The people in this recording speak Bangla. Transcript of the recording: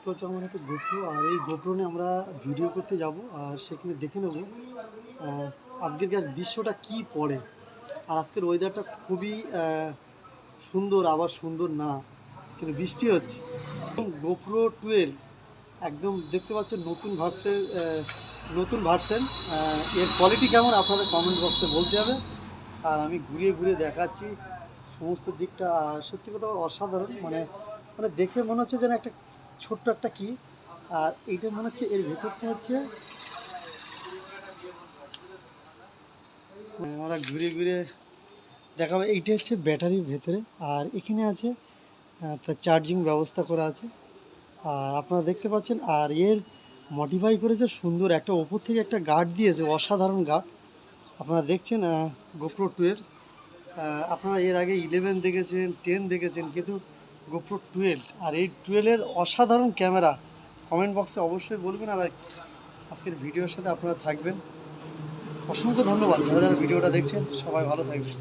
দেখতে পাচ্ছি আমার হাতে গোপ্রো, আর এই গোপ্রো নিয়ে আমরা ভিডিও করতে যাব আর সেখানে দেখে নেব আজকের দৃশ্যটা কি পড়ে। আর আজকের ওয়েদারটা খুবই সুন্দর, আবার সুন্দর না, কিন্তু বৃষ্টি হচ্ছে। গোপ্রো 12 একদম দেখতে পাচ্ছেন নতুন ভার্সন। এর কোয়ালিটি কেমন আপনাদের কমেন্ট বক্সে বলতে হবে। আর আমি ঘুরিয়ে ঘুরিয়ে দেখাচ্ছি সমস্ত দিকটা। আর সত্যি কথা অসাধারণ, মানে মানে দেখে মনে হচ্ছে যেন একটা ছোট্ট একটা কি। আর এইটা মনে হচ্ছে এর ভেতরটা হচ্ছে, আমরা ঘুরিয়ে ঘুরিয়ে দেখাবো। এইটা হচ্ছে ব্যাটারির ভেতরে, আর এখানে আছে তার চার্জিং ব্যবস্থা করা আছে। আর আপনারা দেখতে পাচ্ছেন, আর এর মডিফাই করেছে সুন্দর, একটা ওপর থেকে একটা গার্ড দিয়েছে, অসাধারণ গার্ড। আপনারা দেখছেন গোপ্রো 2 আপনারা এর আগে 11 দেখেছেন, 10 দেখেছেন, কিন্তু গোপ্রো 12 আর এই 12-এর অসাধারণ ক্যামেরা। কমেন্ট বক্সে অবশ্যই বলবেন। আর আজকের ভিডিওর সাথে আপনারা থাকবেন। অসংখ্য ধন্যবাদ যারা যারা ভিডিওটা দেখছেন, সবাই ভালো থাকবেন।